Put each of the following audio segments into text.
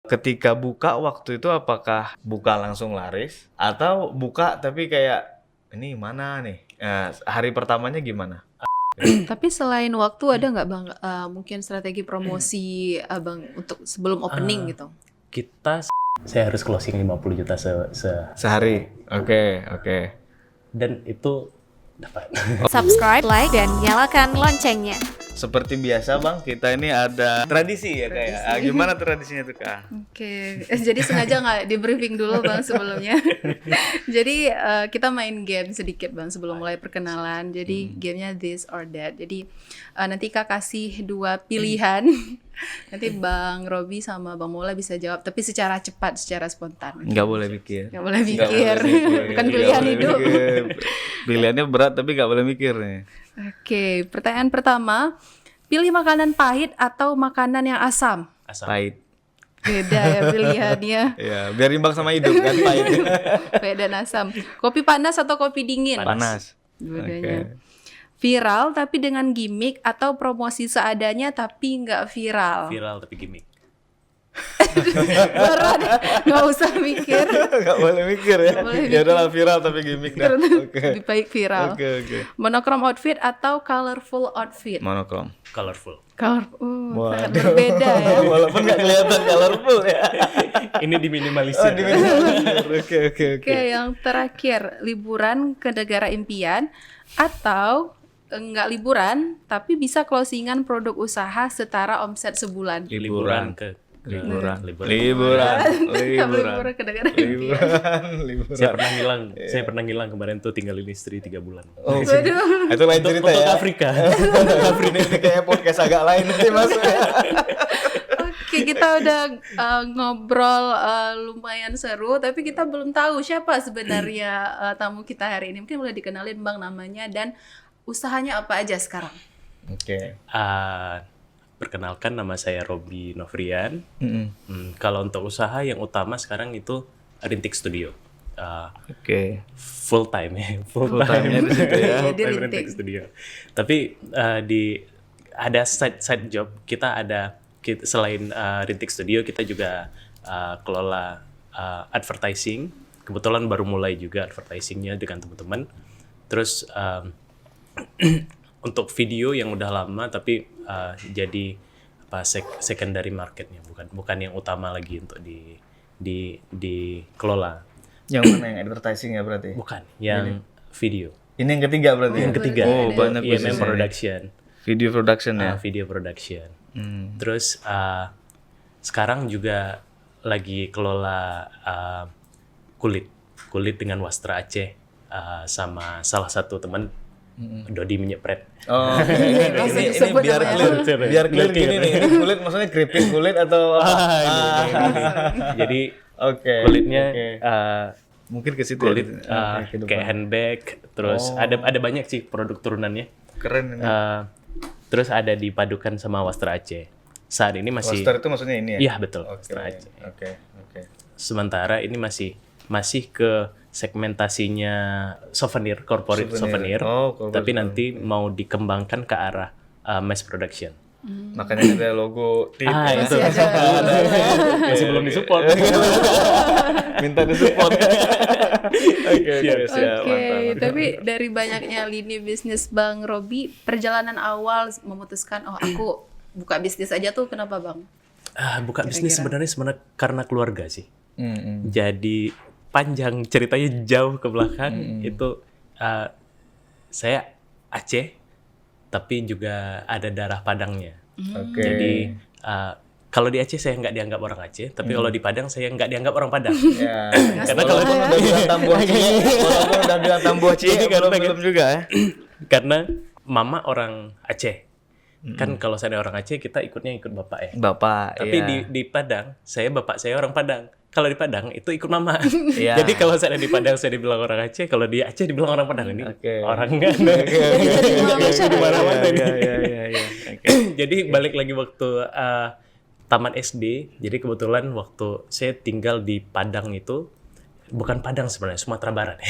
Ketika buka waktu itu apakah buka langsung laris atau buka tapi kayak ini mana nih? Hari pertamanya gimana? Tapi selain waktu ada nggak Bang, mungkin strategi promosi Abang untuk sebelum opening gitu? Saya harus closing 50 juta Sehari. Oke. dan itu dapat. Subscribe, like, dan nyalakan loncengnya. Seperti biasa Bang, kita ini ada tradisi ya kayak. Gimana tradisinya tuh Kak? Oke, jadi sengaja nggak di briefing dulu Bang sebelumnya. Jadi kita main game sedikit Bang sebelum mulai perkenalan. Jadi gamenya this or that. Jadi nanti Kak kasih 2 pilihan. Nanti Bang Robi sama Bang Mola bisa jawab, tapi secara cepat, secara spontan. Nggak boleh mikir. Nggak boleh mikir. Bukan pilihan hidup. Pilihannya berat tapi nggak boleh mikir nih. Oke, pertanyaan pertama. Pilih makanan pahit atau makanan yang asam? Pahit. Beda ya pilihannya. Ya, biar imbang sama hidup kan pahit. Pahit dan asam. Kopi panas atau kopi dingin? Panas. Dua-duanya. Viral tapi dengan gimmick atau promosi seadanya tapi nggak viral? Viral tapi gimmick. Berat, nggak usah mikir. Nggak boleh mikir ya. Ya udahlah viral tapi gimmick dah. Oke. Lebih baik viral. Oke. Monokrom outfit atau colorful outfit? Monokrom. Colorful. Sangat berbeda ya. Walaupun nggak kelihatan colorful ya. Ini diminimalisir. Oke. Oke, yang terakhir, liburan ke negara impian atau nggak liburan tapi bisa closingan produk usaha setara omset sebulan? Liburan ke Liburan Liburan ke negara impian. Liburan. Saya pernah ngilang kemarin tuh tinggalin istri 3 bulan. Oh, itu lain cerita Untuk ya. Afrika. Ini kayak podcast agak lain nanti Mas. Oke, kita udah ngobrol lumayan seru, tapi kita belum tahu siapa sebenarnya tamu kita hari ini. Mungkin boleh dikenalin Bang namanya dan usahanya apa aja sekarang? Oke. Perkenalkan, nama saya Robi Novrian. Kalau untuk usaha yang utama sekarang itu Rintik Studio. Oke. Full time ya, Full time-nya di situ ya. Di Rintik. Studio. Tapi ada side job selain Rintik Studio kita juga kelola advertising. Kebetulan baru mulai juga advertisingnya dengan teman-teman. Terus untuk video yang udah lama tapi jadi secondary marketnya, bukan yang utama lagi untuk dikelola. Yang mana yang advertising ya berarti? Bukan, yang video. Ini yang ketiga berarti. Yang ketiga. Oh, banyak IMM bisnisnya. Production. Video production ya. Video production. Terus sekarang juga lagi kelola kulit dengan Wastra Aceh sama salah satu teman Dodi Menyepret. Oh, ini biar clear gini nih. Ini kulit maksudnya keripik kulit atau Jadi oke. kulitnya Mungkin ke situ kulit ya. kayak handbag, terus ada banyak sih produk turunannya. Keren ini. Terus ada dipadukan sama Wastra Aceh. Saat ini masih Poster itu maksudnya ini ya? Iya betul, Oke. Wastra Aceh. Oke. Sementara ini masih ke segmentasinya souvenir, corporate souvenir. Oh, corporate tapi nanti mau dikembangkan ke arah mass production. Makanya ada logo tip. Itu masih belum disupport. Minta disupport. Oke, siap. Oke, Mantap. tapi dari banyaknya lini bisnis Bang Robi, perjalanan awal memutuskan aku buka bisnis aja tuh kenapa Bang? Buka bisnis sebenarnya karena keluarga sih. Mm-mm. Jadi panjang ceritanya jauh ke belakang. Itu saya Aceh tapi juga ada darah Padangnya. Oke. Jadi kalau di Aceh saya nggak dianggap orang Aceh, tapi kalau di Padang saya nggak dianggap orang Padang. Ya. Karena kalau Walaupun udah bilang tambuah cie, belum juga ya. Karena mama orang Aceh. Kan kalau saya orang Aceh kita ikut bapak ya. Bapak. Tapi ya. di Padang, bapak saya orang Padang. Kalau di Padang itu ikut mama. Iya. Jadi kalau saya di Padang saya dibilang orang Aceh, kalau di Aceh dibilang orang Padang ini. Oke. Orang kan. Jadi Mana-mana ini. Iya. Jadi balik lagi waktu tamat SD. Jadi kebetulan waktu saya tinggal di Padang itu bukan Padang sebenarnya, Sumatera Barat.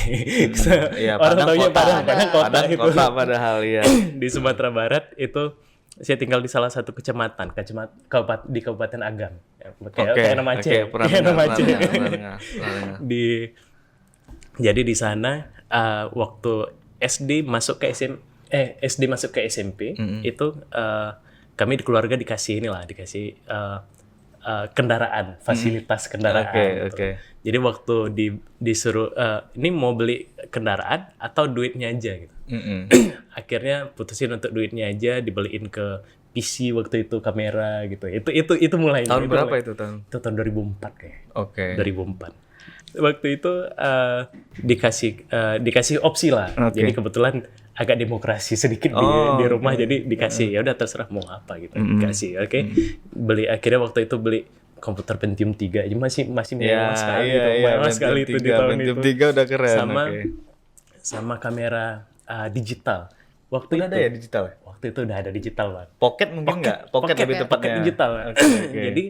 Iya, Orang Padang taunya kota. Padang kota Padang itu. kota padahal ya. Di Sumatera Barat itu saya tinggal di salah satu kecamatan di Kabupaten Agam. Ya, Oke, kayak nama Aceh. pernah Kayak nama dengar, Aceh. pernah dengar. Jadi di sana waktu SD masuk ke SMP itu kami di keluarga dikasih kendaraan, fasilitas kendaraan. Gitu. Oke. Jadi waktu disuruh ini mau beli kendaraan atau duitnya aja gitu. Akhirnya putusin untuk duitnya aja, dibeliin ke PC waktu itu, kamera gitu. Itu mulai. Tahun berapa itu tahun? Itu tahun 2004 kayak. Oke. 2004. Waktu itu dikasih opsi lah. Oke. Jadi kebetulan agak demokrasi sedikit di rumah, jadi dikasih ya udah terserah mau apa gitu. Dikasih, oke. Akhirnya waktu itu beli komputer Pentium 3 aja masih mewah sekali itu. Mewah sekali itu di tahun Pentium itu. 3 udah keren. Sama kamera digital. Waktu Udah itu ada ya digital ya? Waktu itu udah ada digital, Bang. Pocket mungkin nggak? Pocket lebih ya, tepatnya. Pocket digital. Oke. Jadi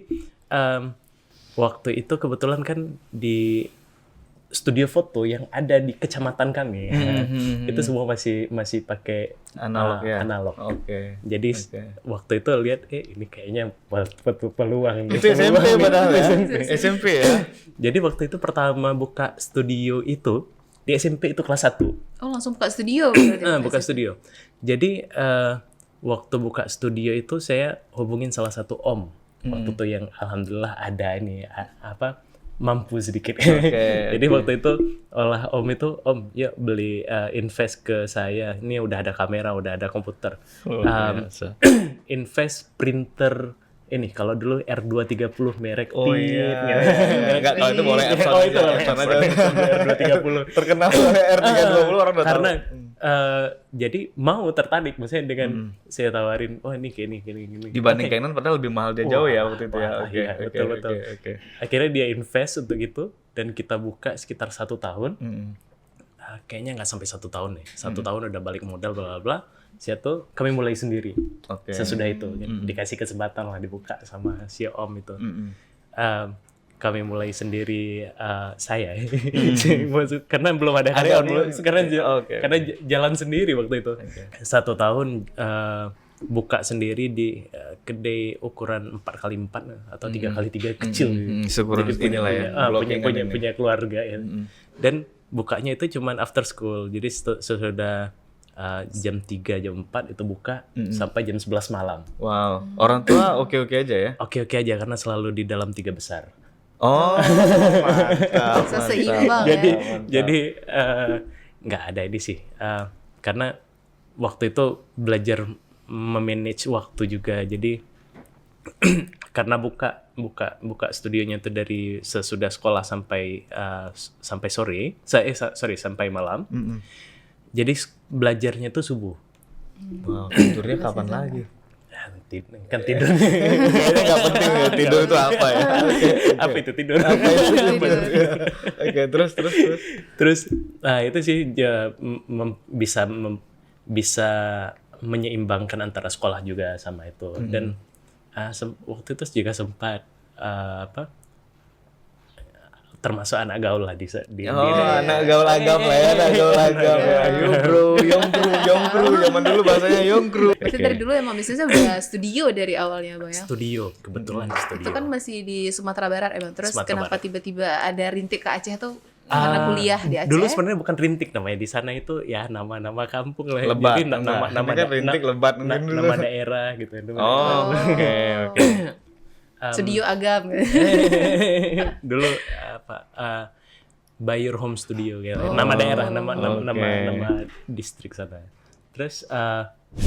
waktu itu kebetulan kan di studio foto yang ada di kecamatan kami itu semua masih pakai Analog ya? analog. Oke. Jadi waktu itu lihat ini kayaknya peluang nih. Itu SMP padahal ya? SMP ya? Jadi waktu itu pertama buka studio itu di SMP itu kelas 1. Oh, langsung buka studio berarti. Buka studio. Jadi waktu buka studio itu saya hubungin salah satu om. Waktu itu yang alhamdulillah ada ini mampu sedikit. Jadi waktu itu olah om itu, om yuk beli invest ke saya. Ini udah ada kamera, udah ada komputer. Invest printer ini kalau dulu R230 merek Oh Tit, iya. gitu. Enggak, kalau itu boleh Epson Oh, aja. itu Epson aja. R230. Terkenal R320 orang udah tahu. Karena jadi mau tertarik maksudnya dengan saya tawarin, oh ini kayak gini. Dibanding Oke. Canon padahal lebih mahal dia jauh ya waktu itu ya. Oke. Iya, betul. Akhirnya dia invest untuk itu dan kita buka sekitar 1 tahun. Kayaknya nggak sampai 1 tahun nih. 1 tahun udah balik modal bla bla bla. Situ kami mulai sendiri. Oke. Sesudah itu dikasih kesempatan lah dibuka sama si om itu. Kami mulai sendiri saya. Karena belum ada karyawan. Karena jalan sendiri waktu itu. 1 tahun buka sendiri di kedai ukuran 4x4 atau 3x3 kecil. Syukur inilah ya. Punya keluarga ya. Dan bukanya itu cuman after school. Jadi sesudah jam 3, jam 4 itu buka sampai jam 11 malam. Wow. Orang tua oke-oke aja ya? Oke-oke aja karena selalu di dalam 3 besar. Oh, mantap. Seimbang ya. Jadi nggak ada ini sih. Karena waktu itu belajar memanage waktu juga. Jadi karena buka studionya itu dari sesudah sekolah sampai sore. Sampai malam. Jadi belajarnya tuh subuh. Wow, tidurnya kapan lagi? Kan tidur. Kayaknya nggak penting ya, tidur itu apa ya? Apa itu tidur? Oke, terus. Terus itu sih bisa menyeimbangkan antara sekolah juga sama itu. Dan waktu itu juga sempat termasuk anak gaul lah di anak gaul agam lah ya, anak gaul agam ya. Yongkru, zaman dulu bahasanya yongkru. Berarti dari dulu emang bisnisnya udah studio dari awalnya, Bang ya? Studio, kebetulan studio. Itu kan masih di Sumatera Barat emang. Terus Sumatera kenapa Barat. tiba-tiba ada rintik ke Aceh tuh karena kuliah di Aceh? Dulu sebenarnya bukan rintik namanya, di sana itu ya nama-nama kampung lah. Lebat. Jadi nama Ini kan rintik lebat mungkin dulu. nama daerah gitu. Oh, oke. Studio Agam. Dulu Bayur Home Studio gitu. Nama daerah, nama distrik sana. Terus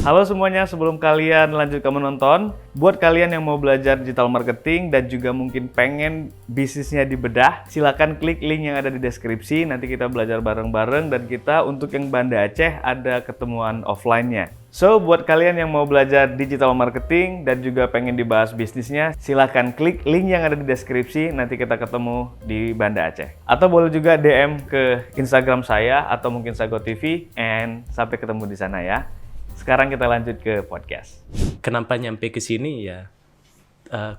Halo semuanya, sebelum kalian lanjut ke menonton, buat kalian yang mau belajar digital marketing dan juga mungkin pengen bisnisnya dibedah, silakan klik link yang ada di deskripsi. Nanti kita belajar bareng-bareng dan kita untuk yang Banda Aceh ada ketemuan offline-nya. So, buat kalian yang mau belajar digital marketing dan juga pengen dibahas bisnisnya, silakan klik link yang ada di deskripsi. Nanti kita ketemu di Banda Aceh. Atau boleh juga DM ke Instagram saya atau mungkin Sago TV, and sampai ketemu di sana ya. Sekarang kita lanjut ke podcast. kenapa nyampe ke sini ya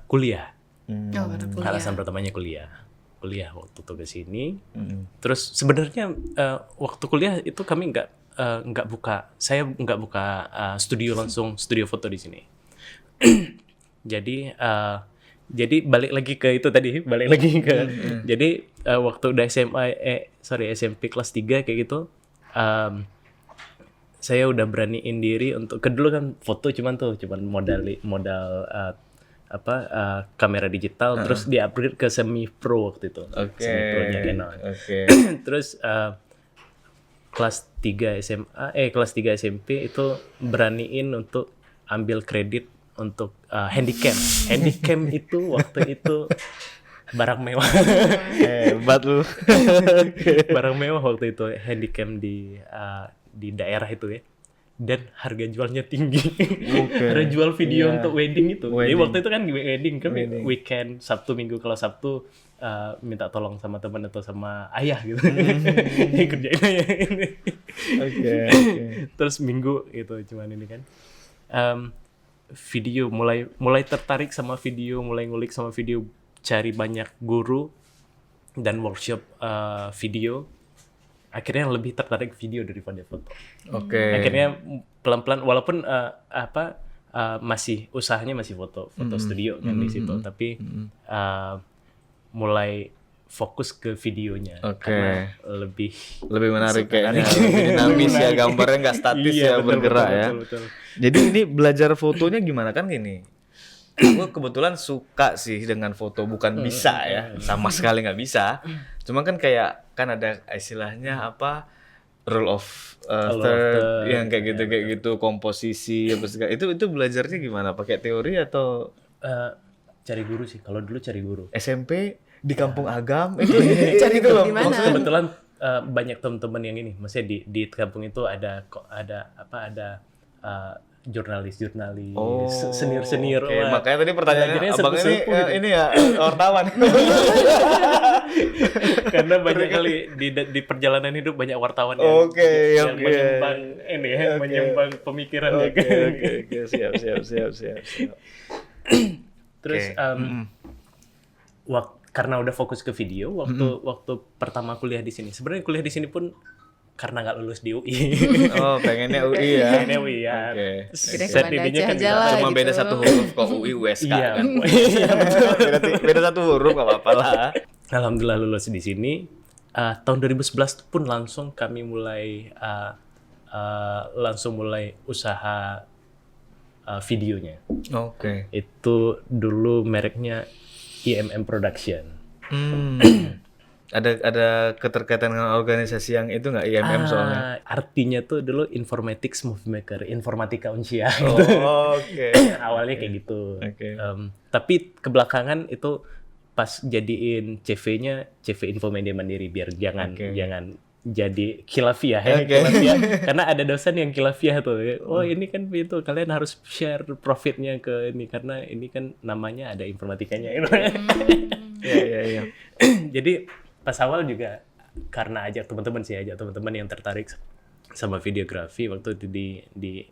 kuliah. Oh, karena kuliah. Alasan pertamanya kuliah waktu itu ke sini. Terus sebenarnya waktu kuliah itu kami nggak buka studio langsung, studio foto di sini. Jadi balik lagi ke itu tadi, jadi waktu udah SMP kelas 3 kayak gitu, saya udah beraniin diri untuk dulu kan foto cuman modal kamera digital, terus di-upgrade ke semi pro waktu itu. Semi pro-nya Canon. Terus kelas 3 SMP itu beraniin untuk ambil kredit untuk handycam. Handycam itu waktu itu barang mewah. Hebat lu. Barang mewah waktu itu handycam di daerah itu ya. Dan harga jualnya tinggi. Harga jual video untuk wedding itu. Jadi waktu itu kan wedding kan weekend, Sabtu Minggu, kalau Sabtu minta tolong sama teman atau sama ayah gitu. Kerjain aja ini. Terus Minggu gitu cuman ini kan. Video mulai tertarik sama video, mulai ngulik sama video, cari banyak guru dan workshop video. Akhirnya lebih tertarik video daripada foto. Akhirnya pelan-pelan, walaupun masih usahanya masih foto studio kan di situ, tapi mulai fokus ke videonya karena lebih menarik kayaknya, lebih dinamis ya, gambarnya nggak statis ya, bergerak ya. Betul. Jadi ini belajar fotonya gimana kan gini? Aku kebetulan suka sih dengan foto, bukan bisa ya, sama sekali nggak bisa. Cuma kan kayak ada istilahnya apa, rule of third yang kayak gitu, komposisi apa segala. Itu belajarnya gimana? Pakai teori atau cari guru sih? Kalau dulu cari guru. SMP di kampung Agam itu Cari itu loh. di mana? Maksudnya kebetulan banyak teman-teman yang ini, maksudnya di kampung itu ada jurnalis senior. Oke, makanya tadi pertanyaannya Belajarnya abang sepuh-sepuh gitu. ini ya wartawan. Karena banyak kali di perjalanan hidup banyak wartawan yang menyumbang ini ya, menyumbang pemikiran. Oke, siap. Terus karena udah fokus ke video, waktu pertama kuliah di sini. Sebenarnya kuliah di sini pun karena nggak lulus di UI. Oh, pengennya UI ya. Pengennya UI ya. Kira Set kemana ininya kan aja lah Cuma gitu. beda satu huruf kok, UI USK Iya. kan. Beda satu huruf nggak apa-apa lah. Alhamdulillah lulus di sini. Tahun 2011 pun langsung kami mulai usaha videonya. Oke. Itu dulu mereknya IMM Production. Ada keterkaitan dengan organisasi yang itu nggak, IMM soalnya? Artinya tuh dulu Informatics Movie Maker, Informatika Uncia. Oke. Awalnya kayak gitu. Oke. Tapi kebelakangan itu pas jadiin CV-nya CV Infomedia Mandiri, biar jangan jadi khilafiah ya. Khilafiah. Karena ada dosen yang khilafiah tuh. Oh, ini kan itu kalian harus share profitnya ke ini karena ini kan namanya ada informatikanya. Iya. Jadi pas awal juga karena ajak teman-teman yang tertarik sama videografi waktu itu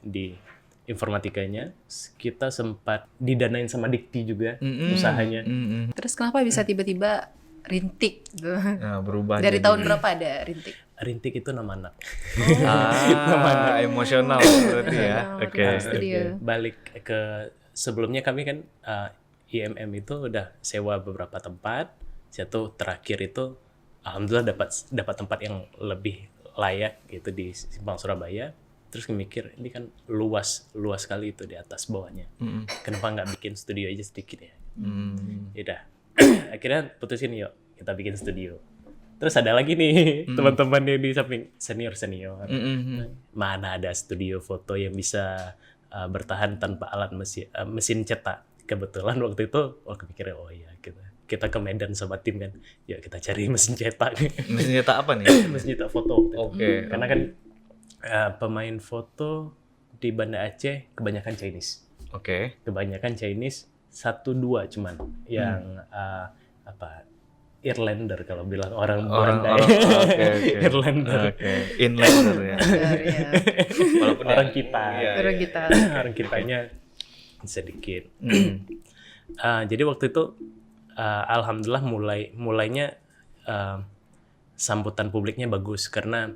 di informatikanya, kita sempat didanain sama Dikti juga usahanya. Terus kenapa bisa tiba-tiba Rintik gitu? Nah, berubah Dari jadi- tahun berapa ada Rintik? Rintik itu nama anak. Emosional berarti ya. Oke. Studio. Balik ke sebelumnya kami kan IMM itu udah sewa beberapa tempat. Satu terakhir itu alhamdulillah dapat tempat yang lebih layak gitu di Simpang Surabaya. Terus mikir ini kan luas sekali itu di atas bawahnya. Kenapa nggak bikin studio aja sedikit ya? Yaudah. Akhirnya putusin yuk kita bikin studio. Terus ada lagi nih teman-teman yang di samping senior. Mana ada studio foto yang bisa bertahan tanpa alat mesin cetak. Kebetulan waktu itu kepikirnya oh iya kita ke Medan sama tim kan. Yuk kita cari mesin cetak. Mesin cetak apa nih? Mesin cetak foto waktu itu. Oke. Karena kan pemain foto di Banda Aceh kebanyakan Chinese. Oke. Kebanyakan Chinese, 1-2 cuman yang Irlander kalau bilang orang Banda. Oke. Irlander. Oke. Inlander ya. Walaupun Orang ya- kita. Iya, Orang iya. kita. Orang kitanya sedikit. Jadi waktu itu alhamdulillah mulainya sambutan publiknya bagus karena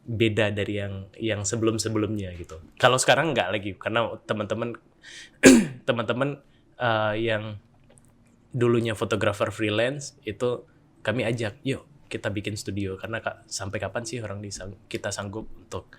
beda dari yang sebelum-sebelumnya gitu. Kalau sekarang nggak lagi karena teman-teman teman-teman yang dulunya fotografer freelance itu kami ajak, yuk kita bikin studio, karena sampai kapan sih orang kita sanggup untuk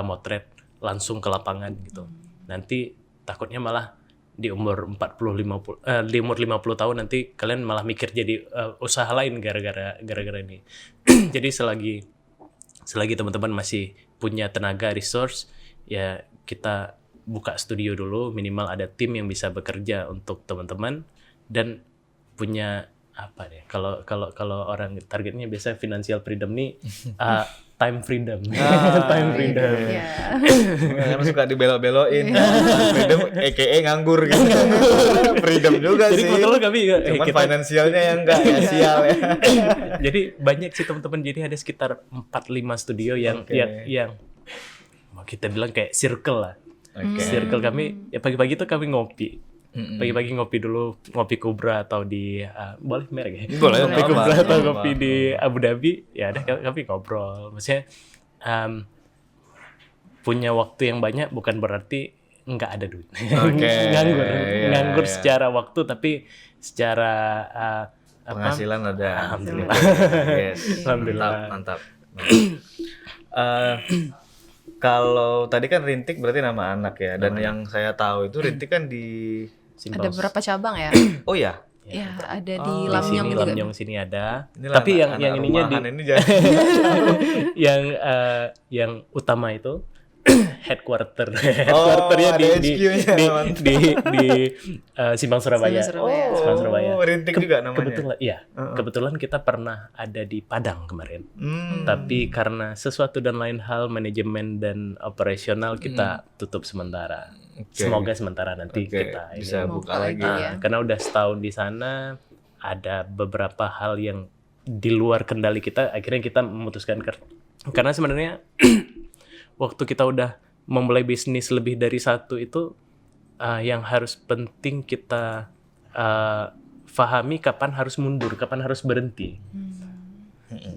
motret langsung ke lapangan gitu. Nanti takutnya malah di umur 50 tahun nanti kalian malah mikir jadi usaha lain gara-gara ini. Jadi selagi teman-teman masih punya tenaga resource, ya kita buka studio dulu, minimal ada tim yang bisa bekerja untuk teman-teman dan punya apa deh, kalau orang targetnya biasa financial freedom nih, time freedom. Time freedom. Karena suka dibelok-belokin. Freedom aka nganggur gitu. Freedom juga jadi sih. kebetulan kami Cuman finansialnya yang enggak ya, sial ya. Jadi banyak sih teman-teman, jadi ada sekitar 4-5 studio yang mau kita bilang kayak circle lah. Circle kami ya pagi-pagi tuh kami ngopi. Pagi-pagi ngopi dulu, ngopi Kubra atau di boleh merek ya? Boleh. Ngopi Kubra atau ngopi di Abu Dhabi, ya ada kami ngobrol. Maksudnya punya waktu yang banyak bukan berarti nggak ada duit. Nganggur secara waktu, tapi secara penghasilan ada. Alhamdulillah. Yes. Alhamdulillah. Mantap. Kalau tadi kan Rintik berarti nama anak ya, dan yang saya tahu itu Rintik kan di Ada beberapa cabang ya? Oh ya. Ya, ada di Di Lamnyong sini juga. Lamnyong sini ada. Inilah Tapi anak yang ininya rumahan ini jadi. yang utama itu headquarternya ada di HQ-nya. di Simpang Surabaya. Simpang Surabaya. Oh, Rintik juga namanya. Kebetulan kita pernah ada di Padang kemarin. Tapi karena sesuatu dan lain hal, manajemen dan operasional kita tutup sementara. Semoga sementara nanti kita bisa buka lagi. Karena udah setahun di sana, ada beberapa hal yang di luar kendali kita, akhirnya kita memutuskan karena sebenarnya waktu kita udah memulai bisnis lebih dari satu itu, yang harus penting kita pahami kapan harus mundur, kapan harus berhenti.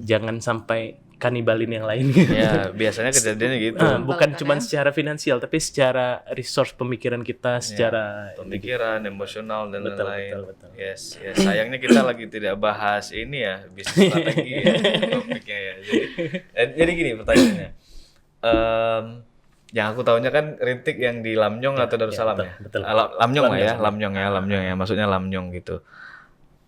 Jangan sampai kanibalin yang lain. Ya, biasanya kejadiannya gitu. Bukan cuma secara finansial, tapi secara resource pemikiran kita, secara pemikiran, emosional dan lain-lain. Betul. Yes. Sayangnya kita lagi tidak bahas ini ya, bisnis strategi ya, topiknya ya. Jadi gini pertanyaannya. Yang aku tahunya kan Rintik yang di Lamnyong atau Darussalam ya? Betul. Lamnyong lah ya, Lamnyong ya. Maksudnya Lamnyong gitu.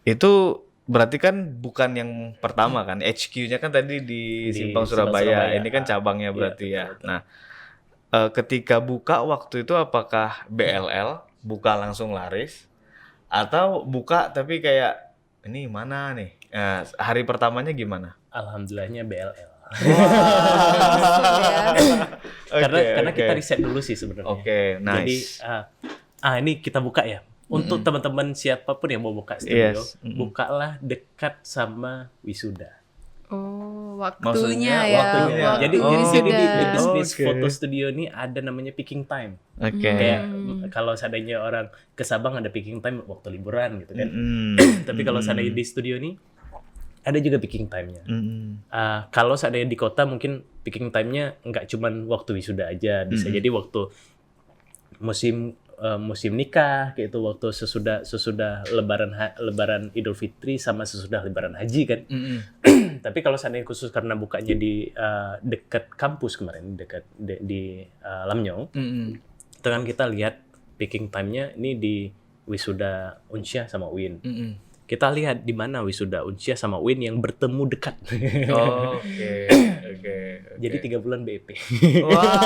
Itu berarti kan bukan yang pertama kan, HQ-nya kan tadi di Simpang Surabaya. Ini kan cabangnya berarti ya. Betul. Nah, ketika buka waktu itu apakah BLL buka langsung laris atau buka tapi kayak ini mana nih? Hari pertamanya gimana? Alhamdulillahnya BLL. Karena kita riset dulu sih sebenarnya. Oke, nice. Jadi ini kita buka ya. Untuk teman-teman siapapun yang mau buka studio, bukalah dekat sama wisuda. Oh, waktunya Maksudnya, ya. waktunya. Jadi wisuda. di bisnis foto studio ini ada namanya picking time. Oke. Kayak kalau seandainya orang ke Sabang ada picking time waktu liburan gitu kan. Tapi kalau seandainya di studio ini ada juga picking time-nya. Kalau seandainya di kota mungkin picking time-nya nggak cuman waktu wisuda aja, bisa jadi waktu musim nikah kayak itu, waktu sesudah lebaran Idul Fitri sama sesudah lebaran haji kan. Tapi kalau seandainya khusus karena bukanya di dekat kampus kemarin, dekat di Lamnyong, itu kan kita lihat picking time-nya ini di wisuda Unsyah sama UIN. Kita lihat di mana wisuda Unsyah sama UIN yang bertemu dekat. Oke. Jadi 3 bulan BEP. Wah.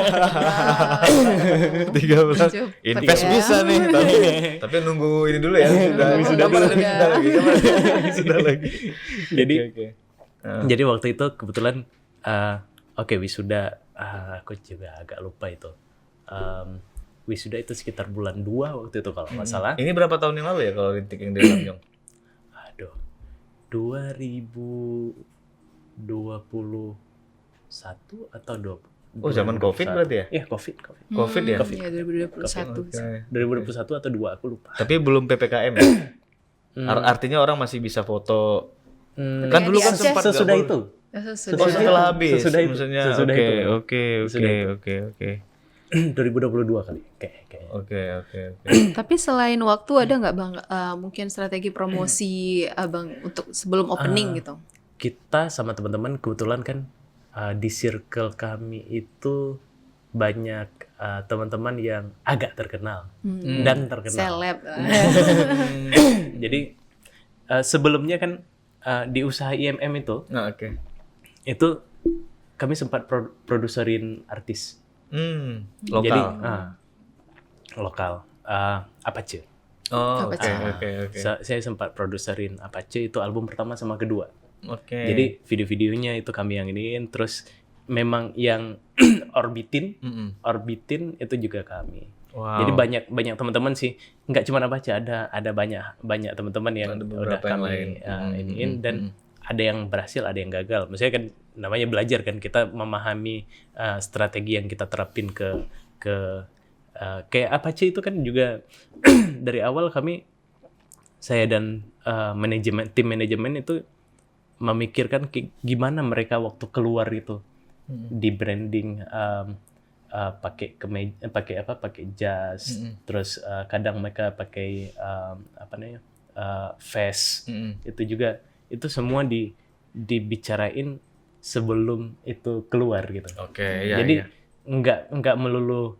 3 bulan. Invest ya. bisa nih, tapi nunggu ini dulu ya. Sudah lagi. Jadi waktu itu kebetulan wisuda, aku juga agak lupa itu. Wisuda itu sekitar bulan 2 waktu itu kalau nggak salah. Ini berapa tahun yang lalu ya kalau Rintik yang di Lamnyong? 2021 atau 20. Oh, zaman Covid berarti ya? Iya, Covid. Covid ya? Iya, 2021. 2021 atau 2 aku lupa. Tapi belum PPKM ya? Artinya orang masih bisa foto. Kan dulu kan sempat sesudah itu. setelah habis. Sesudah itu. Maksudnya Sesudah itu. Oke. 2022 kali kayaknya. Oke. Tapi selain waktu ada nggak Bang mungkin strategi promosi Abang untuk sebelum opening gitu? Kita sama teman-teman kebetulan kan di circle kami itu banyak teman-teman yang agak terkenal dan terkenal. Seleb. Jadi sebelumnya kan di usaha IMM itu, itu kami sempat produserin artis. Lokal. Jadi lokal. Apache. Apache. Oke. Saya sempat produserin Apache itu album pertama sama kedua. Oke. Jadi video-videonya itu kami yang iniin, terus memang yang orbitin itu juga kami. Wow. Jadi banyak teman-teman sih, nggak cuma Apache, ada banyak teman-teman yang udah kami iniin dan ada yang berhasil, ada yang gagal. Maksudnya kan namanya belajar kan, kita memahami strategi yang kita terapin ke kayak Apache itu kan juga dari awal saya dan tim manajemen itu memikirkan gimana mereka waktu keluar itu di branding pakai jas, terus kadang mereka pakai vest, itu juga itu semua dibicarain sebelum itu keluar gitu. Jadi nggak melulu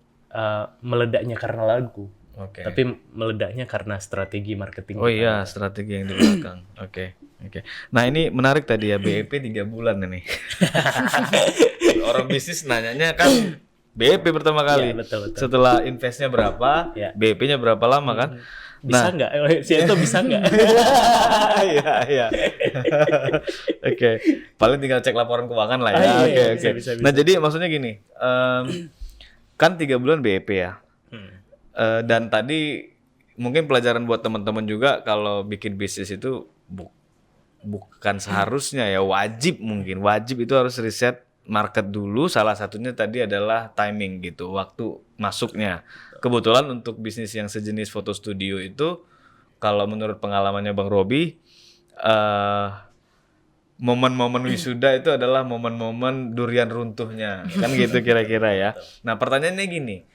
meledaknya karena lagu, tapi meledaknya karena strategi marketing. Strategi yang di belakang. Oke. Nah ini menarik tadi ya, BEP 3 bulan ini. Orang bisnis nanyanya kan BEP pertama kali. Betul. Setelah investnya berapa, BEP-nya berapa lama kan? Bisa nggak? Si itu bisa nggak? Iya. Oke. Paling tinggal cek laporan keuangan lah ya. Oke. Bisa. Nah jadi maksudnya gini, kan 3 bulan BEP ya. Dan tadi mungkin pelajaran buat teman-teman juga kalau bikin bisnis itu bukan seharusnya ya, wajib itu harus riset market dulu. Salah satunya tadi adalah timing gitu, waktu masuknya. Kebetulan untuk bisnis yang sejenis foto studio itu, kalau menurut pengalamannya Bang Robi, momen-momen wisuda itu adalah momen-momen durian runtuhnya, kan gitu kira-kira ya. Nah pertanyaannya gini,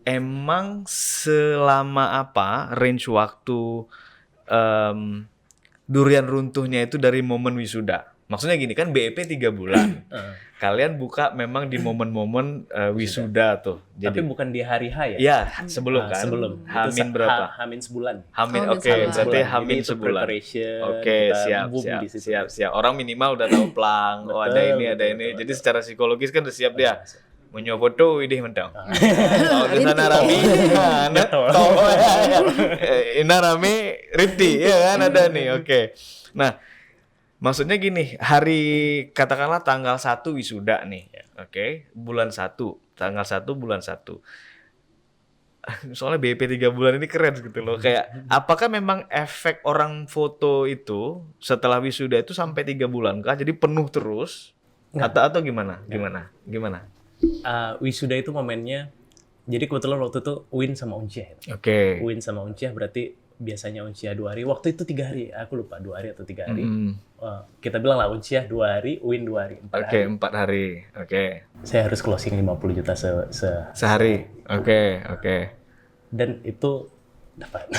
emang selama apa range waktu durian runtuhnya itu dari momen wisuda? Maksudnya gini kan BEP 3 bulan. Kalian buka memang di momen-momen wisuda tuh. Tapi bukan di hari H ya? Iya, sebelum kan? Sebelum. Hamin berapa? Hamin sebulan. Berarti Hamin sebulan. Siap. Orang minimal udah tahu plang, ada ini. Jadi secara psikologis kan udah siap dia. Menyopo tuh idih mentang. Kalau di sana rame, ina rame Rifti, ya kan ada nih. Oke. Nah, maksudnya gini, katakanlah tanggal 1 wisuda nih. Oke, bulan 1, tanggal 1 bulan 1. Soalnya BEP 3 bulan ini keren gitu loh. Kayak apakah memang efek orang foto itu setelah wisuda itu sampai 3 bulan kah? Jadi penuh terus? Atau gimana? Wisuda itu momennya, jadi kebetulan waktu itu Win sama Unciah. Win sama Unciah berarti biasanya Unciah 2 hari, waktu itu 3 hari, aku lupa 2 hari atau 3 hari. Kita bilang lah Unciah 2 hari, Win 2 hari, 4 hari. Saya harus closing 50 juta sehari. Oke. Dan itu dapat.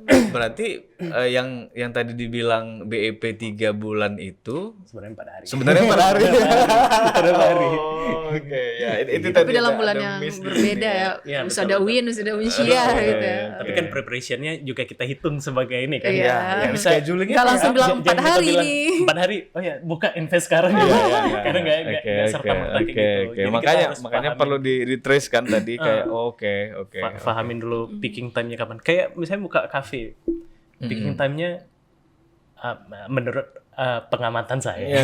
Berarti yang tadi dibilang BEP 3 bulan itu sebenarnya 4 hari. Itu tapi tadi dalam bulan yang berbeda ya. Ada Win, ada Unciah gitu ya. Tapi kan preparation-nya juga kita hitung sebagai ini kan. Iya. Scheduling-nya nggak langsung bilang 4 hari nih. 4 hari. Oh ya, buka invest sekarang ya. Karena enggak serta-merta kayak gitu. Makanya perlu di-trace kan tadi kayak oke. Fahamin dulu picking time-nya kapan. Kayak misalnya buka kafe. Picking time-nya menurut pengamatan saya.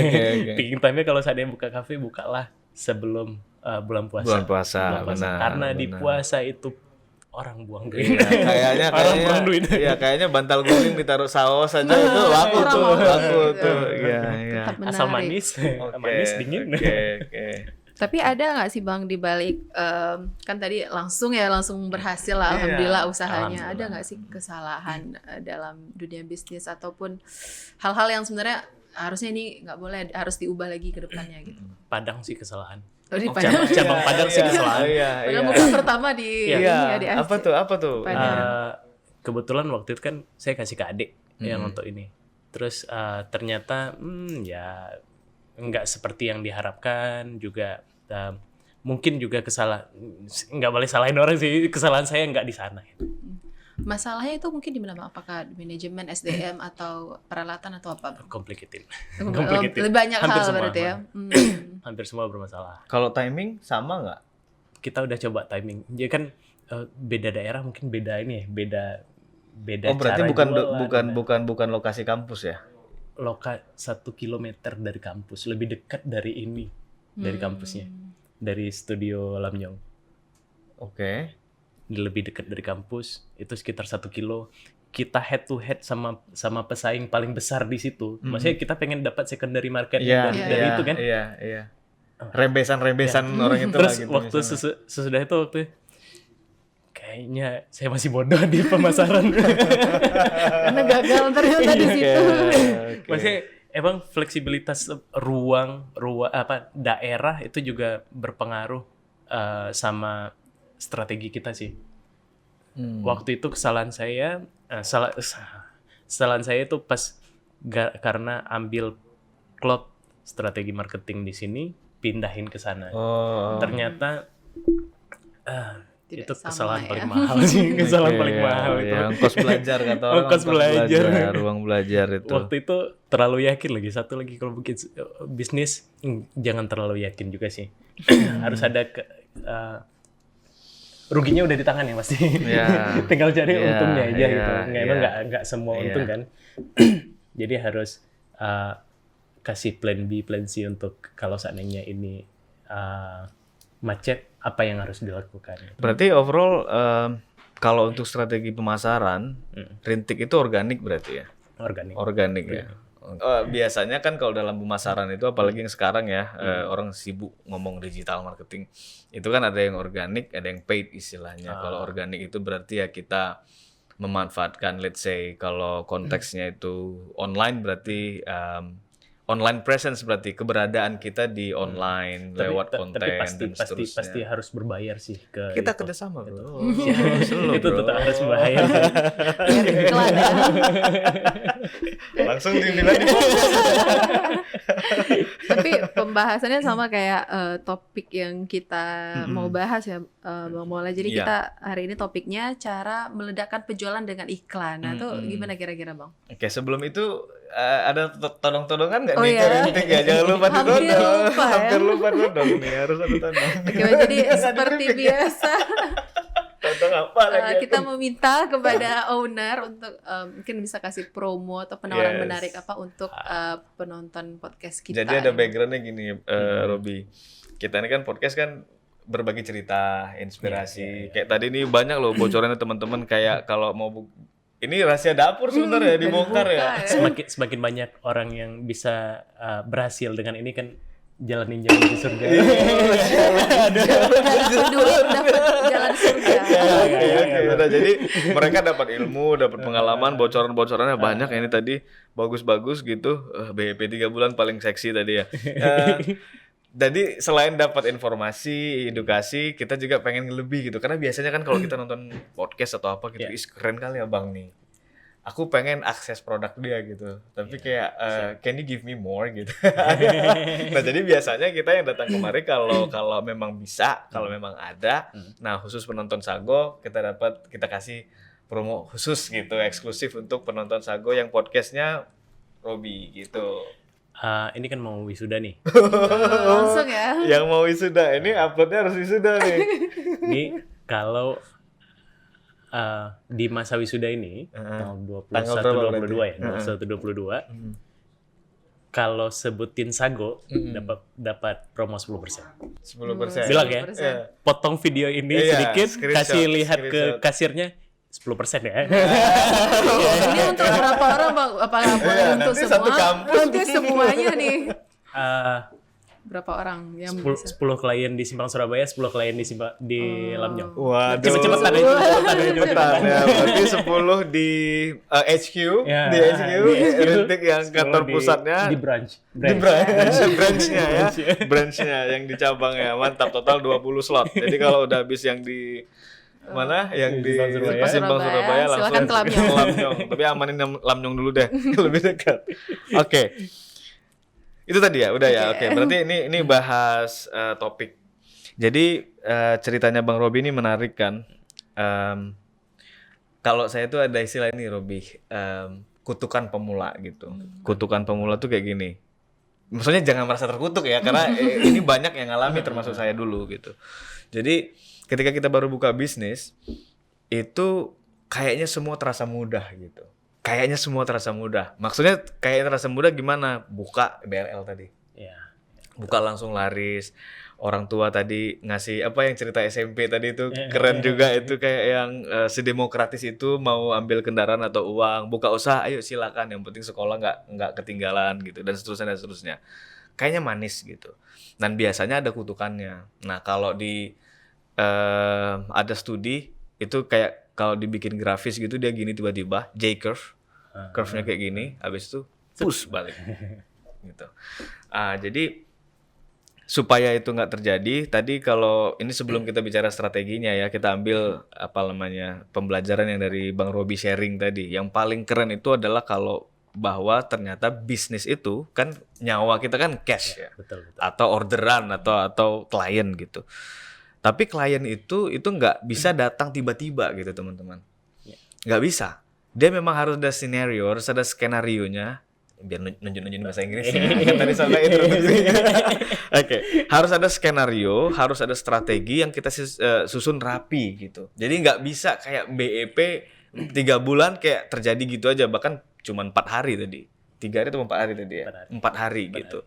Picking time-nya kalau saya buka kafe, bukalah sebelum bulan puasa. Benar. Karena di puasa itu orang buang duit. Kayaknya bantal guling ditaruh saus aja itu laku tuh. Iya. Asal manis dingin. Tapi ada nggak sih Bang di balik kan tadi langsung berhasil lah, alhamdulillah usahanya. Ada nggak sih kesalahan dalam dunia bisnis ataupun hal-hal yang sebenarnya harusnya ini nggak boleh, harus diubah lagi ke depannya gitu? Padang sih kesalahan. di Padang. Cabang Padang sih kesalahan. Padahal bukan pertama di ini ya di Apa tuh? Padang. Kebetulan waktu itu kan saya kasih ke adik yang untuk ini. Terus ternyata ya nggak seperti yang diharapkan juga. Mungkin juga nggak boleh salahin orang sih, kesalahan saya nggak di sana. Masalahnya itu mungkin di mana Bang? Apakah di manajemen, SDM atau peralatan atau apa Bang? Complicated. Lebih banyak Hampir hal semua, berarti ya. Hampir semua bermasalah. Kalau timing sama nggak? Kita udah coba timing. Jadi kan beda daerah mungkin beda ini ya, beda Oh berarti cara bukan lokasi kampus ya? 1 kilometer dari kampus, lebih dekat dari ini, dari kampusnya, dari studio Lamyong. Oke. Lebih dekat dari kampus, itu sekitar 1 kilo. Kita head to head sama pesaing paling besar di situ. Maksudnya kita pengen dapat secondary market dari itu kan. Iya. Rembesan orang itu Terus lah gitu. waktu sesudah itu kayaknya saya masih bodoh di pemasaran. Karena gagal ternyata di situ. Maksudnya emang fleksibilitas ruang daerah itu juga berpengaruh sama strategi kita sih. Waktu itu kesalahan saya itu pas karena ambil klub strategi marketing di sini pindahin ke sana. Ternyata itu kesalahan paling mahal sih, kesalahan paling mahal itu. Ongkos belajar kata orang. Ongkos belajar, ruang belajar itu. Waktu itu terlalu yakin lagi. Satu lagi kalau bikin bisnis jangan terlalu yakin juga sih. Harus ada ruginya udah di tangan ya pasti. Tinggal cari untungnya aja gitu. Emang nggak semua untung kan. Jadi harus kasih plan B, plan C untuk kalau seandainya ini macet, apa yang harus dilakukan. Berarti overall kalau untuk strategi pemasaran, Rintik itu organik berarti ya? Organik ya. Biasanya kan kalau dalam pemasaran itu apalagi yang sekarang ya orang sibuk ngomong digital marketing, itu kan ada yang organik, ada yang paid istilahnya. Kalau organik itu berarti ya kita memanfaatkan, let's say kalau konteksnya itu online berarti online presence, berarti keberadaan kita di online lewat konten dan seterusnya. Pasti harus berbayar sih ke kita itu. kerjasama bro. Itu tetap harus berbayar. Iklan ya. Langsung dibilang di Tapi pembahasannya sama kayak topik yang kita mau bahas ya Bang Mola. Jadi kita hari ini topiknya cara meledakkan penjualan dengan iklan. Nah itu gimana kira-kira Bang? Oke, sebelum itu ada todong-todongan nggak Oh, nih iya. Rintik ya? Jangan lupa Hampir ditodong. lupa ya. Hampir lupa todong nih, harus ada todong. Oke, jadi seperti biasa Todong apa lagi? kita meminta kepada owner untuk mungkin bisa kasih promo atau penawaran Yes. menarik apa untuk penonton podcast kita. Jadi ada backgroundnya gini, Robi. Kita ini kan podcast kan berbagi cerita, inspirasi. Kayak tadi nih banyak loh bocorannya teman-teman, kayak kalau mau ini rahasia dapur sebenarnya dibongkar ya. Semakin banyak orang yang bisa berhasil dengan ini kan jalanin jalan di surga. dapat jalan surga. Oke. Nah, jadi mereka dapat ilmu, dapat pengalaman, bocoran-bocorannya banyak. Ini tadi bagus-bagus gitu. BEP 3 bulan paling seksi tadi ya. Jadi selain dapat informasi, edukasi, kita juga pengen lebih gitu. Karena biasanya kan kalau kita nonton podcast atau apa gitu, "Ih, keren kali ya Bang nih. Aku pengen akses produk dia gitu." Tapi kayak, "Can you give me more?" gitu. Nah, jadi biasanya kita yang datang kemari kalau memang bisa, kalau memang ada. Nah, khusus penonton Sago, kita kasih promo khusus gitu, eksklusif untuk penonton Sago yang podcastnya Robi gitu. Ini kan mau wisuda nih. Langsung ya. Yang mau wisuda, ini uploadnya harus wisuda nih. Ini kalau di masa wisuda ini tanggal 21-22 ya, 21-22. Kalau sebutin Sago dapat promo 10%. 10%. Bilang ya. Potong video ini sedikit, screenshot, kasih lihat ke screenshot. kasirnya 10% ya. Ini untuk berapa orang Bang? Apa boleh untuk nanti satu semua? kampus. Nanti semuanya nih. berapa orang yang 10 bisa? klien di Simpang Surabaya, 10 klien di Lamnyong. Waduh. Cepet-cepetan aja, Cepetan ya. Berarti 10 di HQ, Ya, di HQ, di HQ. Rintik yang kantor pusatnya. Di branch. Di branch-nya ya. Branch-nya yang di cabang ya. Mantap, total 20 slot. Jadi kalau udah habis yang di mana? Yang di Simpang Surabaya langsung silakan ke Lamnyong. Lamnyong. Tapi amanin Lamnyong dulu deh, lebih dekat. Oke. Itu tadi ya, udah ya. Oke, berarti ini bahas topik. Jadi ceritanya Bang Robi ini menarik kan. Kalau saya tuh ada istilah ini Robi, kutukan pemula gitu. Kutukan pemula tuh kayak gini. Maksudnya jangan merasa terkutuk ya, karena ini banyak yang ngalami termasuk saya dulu gitu. Jadi ketika kita baru buka bisnis, itu kayaknya semua terasa mudah gitu. Kayaknya semua terasa mudah. Maksudnya kayaknya terasa mudah gimana? Buka BRL tadi. Ya. Buka langsung laris. Orang tua tadi ngasih apa yang cerita SMP tadi itu keren juga itu kayak yang sedemokratis itu mau ambil kendaraan atau uang, buka usaha, ayo silakan, yang penting sekolah nggak ketinggalan gitu dan seterusnya. Kayaknya manis gitu. Dan biasanya ada kutukannya. Nah, kalau di ada studi itu kayak kalau dibikin grafis gitu dia gini tiba-tiba J-curve. Curve-nya kayak gini, habis itu push balik. Gitu. Jadi supaya itu nggak terjadi, tadi kalau ini sebelum kita bicara strateginya ya, kita ambil pembelajaran yang dari Bang Robi sharing tadi. Yang paling keren itu adalah kalau bahwa ternyata bisnis itu kan nyawa kita kan cash ya. Betul. Atau orderan atau klien gitu. Tapi klien itu nggak bisa datang tiba-tiba gitu teman-teman. Nggak bisa. Dia memang harus ada harus ada skenario-nya. Biar nunjuk-nunjukin bahasa Inggris. Kan tadi sampai introduksi. Oke, harus ada skenario, harus ada strategi yang kita susun rapi gitu. Jadi nggak bisa kayak BEP 3 bulan kayak terjadi gitu aja, bahkan cuma 4 hari tadi. 3 hari atau 4 hari tadi ya? 4 hari gitu.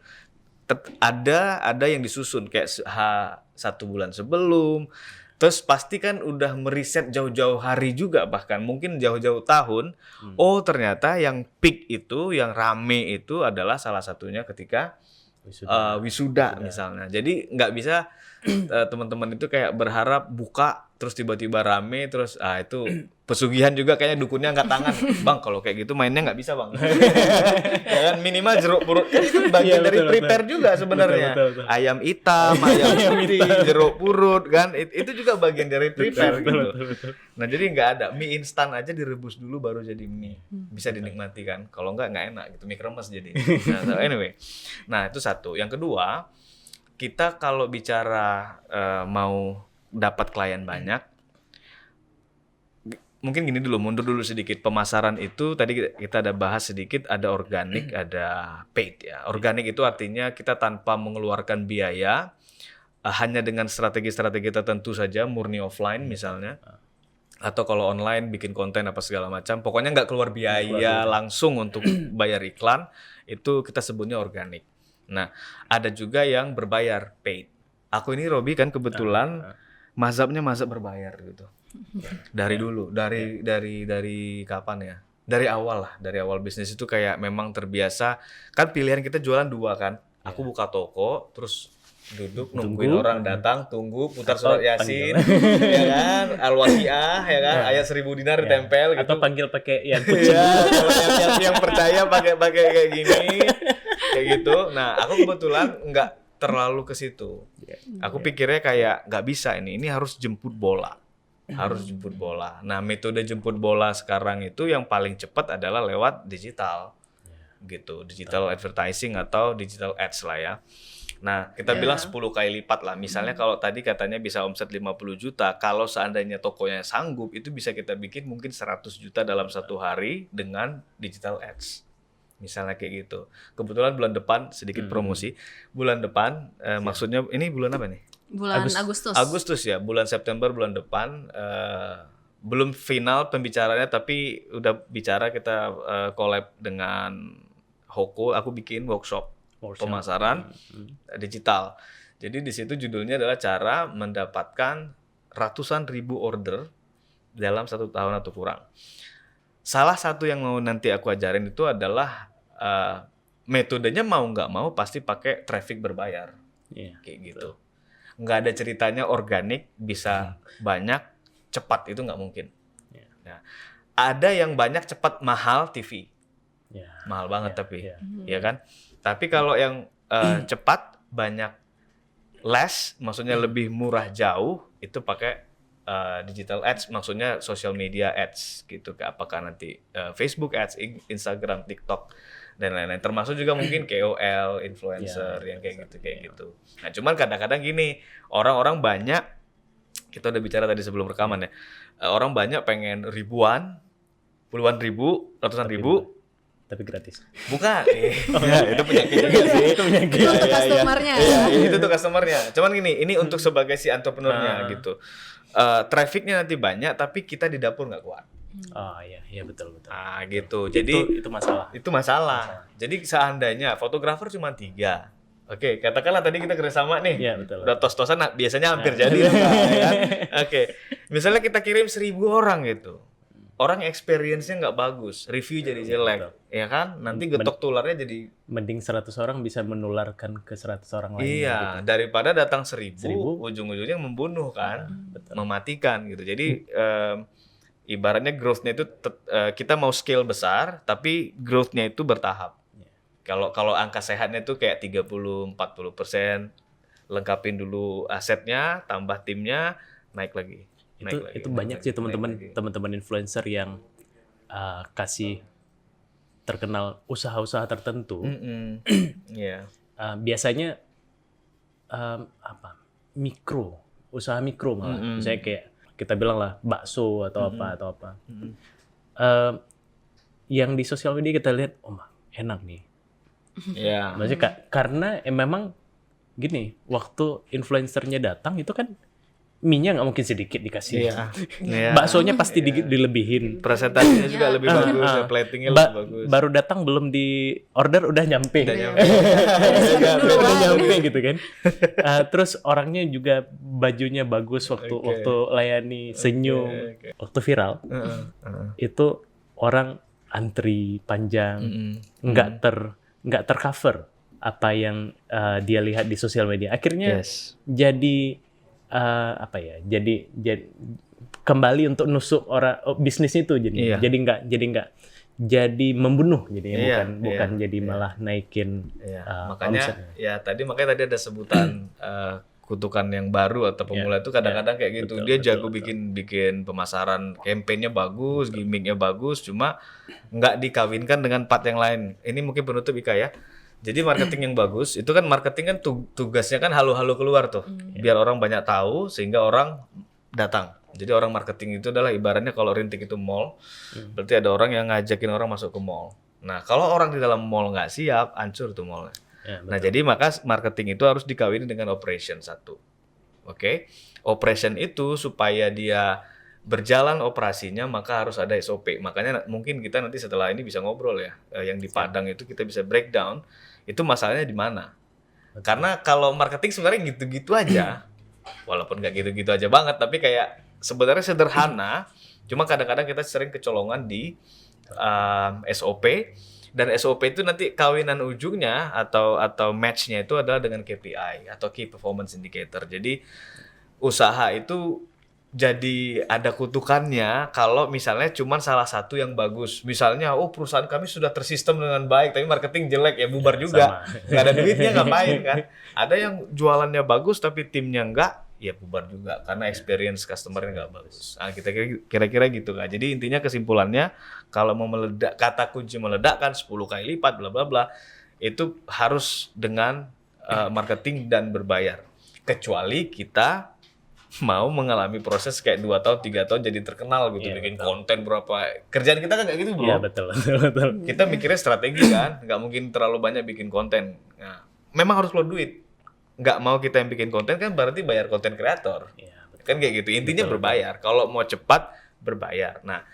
Ada yang disusun kayak 1 bulan sebelum. Terus pasti kan udah meriset jauh-jauh hari juga, bahkan mungkin jauh-jauh tahun. Oh ternyata yang peak itu, yang rame itu adalah salah satunya ketika wisuda misalnya. Jadi nggak bisa teman-teman itu kayak berharap buka terus tiba-tiba rame terus itu pesugihan juga kayaknya dukunnya angkat tangan. Bang kalau kayak gitu mainnya nggak bisa bang. Ya kan minimal jeruk purut itu bagian dari prepare juga sebenarnya. Betul. Ayam hitam, ayam putih, jeruk purut kan itu juga bagian dari prepare gitu. Nah jadi nggak ada mie instan aja direbus dulu baru jadi mie bisa dinikmati kan. Kalau nggak enak gitu mie kremes jadi. Nah so anyway, nah itu satu. Yang kedua kita kalau bicara mau dapat klien banyak, mungkin gini dulu, mundur dulu sedikit. Pemasaran itu tadi kita ada bahas sedikit, ada organik, ada paid ya. Organik itu artinya kita tanpa mengeluarkan biaya, hanya dengan strategi-strategi tertentu saja, murni offline misalnya. Atau kalau online bikin konten apa segala macam, pokoknya nggak keluar biaya langsung untuk bayar iklan, itu kita sebutnya organik. Nah, ada juga yang berbayar paid. Aku ini Robi kan kebetulan mazhabnya mazhab berbayar gitu. Dari dulu, dari kapan ya? Dari awal bisnis itu kayak memang terbiasa. Kan pilihan kita jualan 2 kan. Aku buka toko, terus duduk nungguin orang datang, tunggu putar surat Yasin, ya kan, Al-Waqiah, ya kan, ayat 1000 dinar ditempel gitu. Atau panggil pakai yang yang percaya pakai kayak gini, kayak gitu. Nah, aku kebetulan nggak terlalu ke situ. Aku pikirnya kayak nggak bisa ini harus jemput bola. Nah, metode jemput bola sekarang itu yang paling cepat adalah lewat digital. Gitu, digital advertising atau digital ads lah ya. Nah, kita bilang 10 kali lipat lah. Misalnya kalau tadi katanya bisa omset 50 juta, kalau seandainya tokonya sanggup, itu bisa kita bikin mungkin 100 juta dalam 1 hari dengan digital ads. Misalnya kayak gitu. Kebetulan bulan depan sedikit promosi. Bulan depan maksudnya ini bulan apa nih? Bulan Agustus. Agustus ya, bulan September bulan depan belum final pembicaraannya tapi udah bicara kita collab dengan Hoko, aku bikin workshop pemasaran digital. Jadi di situ judulnya adalah cara mendapatkan ratusan ribu order dalam 1 tahun atau kurang. Salah satu yang mau nanti aku ajarin itu adalah metodenya mau nggak mau pasti pakai traffic berbayar. Iya. kayak gitu. Nggak ada ceritanya organik bisa banyak cepat, itu nggak mungkin. Iya. Nah, ada yang banyak cepat mahal TV, Ya. mahal banget Iya, tapi, iya. ya kan? Tapi kalau yang cepat banyak less, maksudnya lebih murah jauh, itu pakai digital ads, maksudnya social media ads gitu. Apakah nanti Facebook ads, Instagram, TikTok dan lain-lain. Termasuk juga mungkin KOL, influencer yang kayak gitu. Nah, cuman kadang-kadang gini, orang-orang banyak, kita udah bicara tadi sebelum rekaman ya, orang banyak pengen ribuan, puluhan ribu, ratusan ribu, Tapi gratis. bukan. Ya, itu penyakit juga sih. Itu penyakit. Itu untuk customer-nya. Iya, itu tuh customer-nya. Cuman gini, ini untuk sebagai si entrepreneur-nya gitu. Traffic-nya nanti banyak, tapi kita di dapur nggak kuat. Oh iya, iya betul. Ah gitu. Jadi itu masalah. itu masalah. Jadi seandainya fotografer cuma 3. Oke, katakanlah tadi kita kerjasama nih. Iya, betul. Udah tos-tosan, biasanya hampir jadi. Ya kan? Oke, misalnya kita kirim 1.000 orang gitu. Orang experience-nya nggak bagus, review jadi jelek, betul. ya kan? Nanti getok tularnya jadi Mending 100 orang bisa menularkan ke 100 orang lain. iya, daripada datang 1.000, ujung-ujungnya membunuh kan, mematikan gitu. Jadi ibaratnya growth-nya itu kita mau scale besar, tapi growth-nya itu bertahap. Kalau angka sehatnya itu kayak 30-40%, lengkapin dulu asetnya, tambah timnya, naik lagi. Itu banyak sih teman-teman influencer yang kasih terkenal usaha-usaha tertentu. Iya. Biasanya usaha mikro malah. Misalnya kayak kita bilang lah bakso atau apa. Yang di sosial media kita lihat, enak nih. Iya. Maksudnya karena memang gini, waktu influencernya datang itu kan mie-nya nggak mungkin sedikit dikasih. Iya. Baksonya pasti dilebihin. Presentasinya juga lebih bagus, platingnya lebih bagus. Baru datang belum di order udah nyampe. Udah nyampe gitu kan. Terus orangnya juga bajunya bagus waktu layani senyum. Waktu viral. Itu orang antri panjang, nggak tercover apa yang dia lihat di sosial media. Akhirnya jadi jadi kembali untuk nusuk orang bisnis itu jadi jadi membunuh jadinya bukan jadi malah naikin makanya makanya tadi ada sebutan kutukan yang baru atau pemula itu kadang-kadang kayak gitu. Dia jago bikin pemasaran, campaign-nya bagus, gimmick-nya bagus, cuma nggak dikawinkan dengan part yang lain. Ini mungkin penutup Ika ya. Jadi marketing yang bagus, itu kan marketing kan tugasnya kan halo-halo keluar tuh. Biar orang banyak tahu sehingga orang datang. Jadi orang marketing itu adalah ibaratnya kalau Rintik itu mall, berarti ada orang yang ngajakin orang masuk ke mall. Nah, kalau orang di dalam mall nggak siap, hancur tuh mallnya. Nah, jadi maka marketing itu harus dikawini dengan operation satu. Oke? Operation itu supaya dia berjalan operasinya maka harus ada SOP. Makanya mungkin kita nanti setelah ini bisa ngobrol ya. Yang di Padang itu kita bisa breakdown itu masalahnya di mana. Karena kalau marketing sebenarnya gitu-gitu aja. Walaupun nggak gitu-gitu aja banget, tapi kayak sebenarnya sederhana. Cuma kadang-kadang kita sering kecolongan di SOP. Dan SOP itu nanti kawinan ujungnya atau match-nya itu adalah dengan KPI atau Key Performance Indicator. Jadi usaha itu jadi ada kutukannya kalau misalnya cuma salah satu yang bagus. Misalnya, perusahaan kami sudah tersistem dengan baik, tapi marketing jelek, ya bubar juga. Nggak ada duitnya, ngapain kan? Ada yang jualannya bagus, tapi timnya nggak, ya bubar juga. Karena experience customer-nya nggak bagus. Nah, kita kira-kira gitu kan. Jadi intinya kesimpulannya, kalau mau meledak, kata kunci meledakkan 10 kali lipat, bla bla bla, itu harus dengan marketing dan berbayar. Kecuali kita mau mengalami proses kayak 2 tahun, 3 tahun jadi terkenal gitu, bikin konten berapa. Kerjaan kita kan kayak gitu, Bro. Iya, betul. Kita mikirnya strategi kan, nggak mungkin terlalu banyak bikin konten. Nah, memang harus keluar duit. Nggak mau kita yang bikin konten kan berarti bayar konten kreator. Kan kayak gitu. Intinya berbayar. Kalau mau cepat, berbayar. Nah,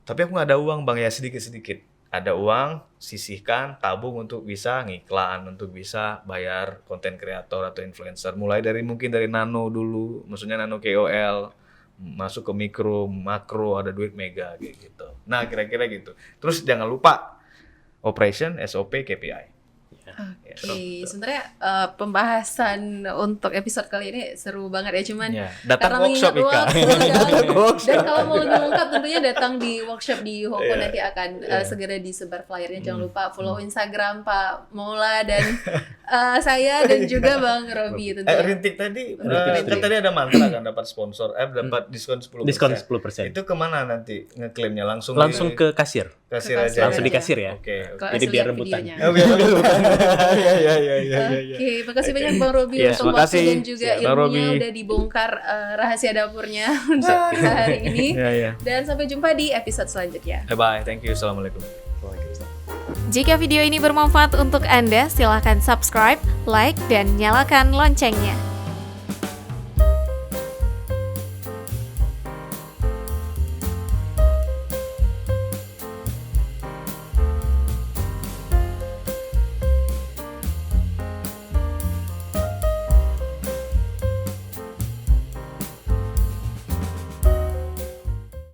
tapi aku nggak ada uang, Bang, ya sedikit-sedikit. Ada uang, sisihkan, tabung untuk bisa ngiklan, untuk bisa bayar konten kreator atau influencer. Mulai dari mungkin dari nano dulu, maksudnya nano KOL, masuk ke mikro, makro, ada duit mega kayak gitu. Nah, kira-kira gitu. Terus jangan lupa operation, SOP, KPI. Oke, sebenarnya pembahasan untuk episode kali ini seru banget ya, cuman Ya, datang karena workshop, mengingat Ika. waktu, dan kalau mau lebih lengkap tentunya datang di workshop di Hoko, nanti akan segera disebar flyernya. Jangan lupa follow Instagram Pak Maula dan saya dan juga Bang Robi tentunya. Rintik tadi, kan tadi ada mantra kan dapat sponsor, dapat diskon 10%. Diskon 10%. Itu kemana nanti ngeklaimnya? Langsung Ke kasir. kasir Ke aja. Langsung di aja. kasir ya. Oke. Kalau Jadi asli biar lihat rebutan. videonya. Oh, biar rebutan. Iya. Oke, makasih banyak Bang Robi Yes, untuk waktu makasih. dan juga Siap, Bang ilmunya Robi. udah dibongkar rahasia dapurnya untuk hari ini. Iya. Dan sampai jumpa di episode selanjutnya. Bye, thank you, assalamualaikum. Jika video ini bermanfaat untuk Anda, silahkan subscribe, like, dan nyalakan loncengnya.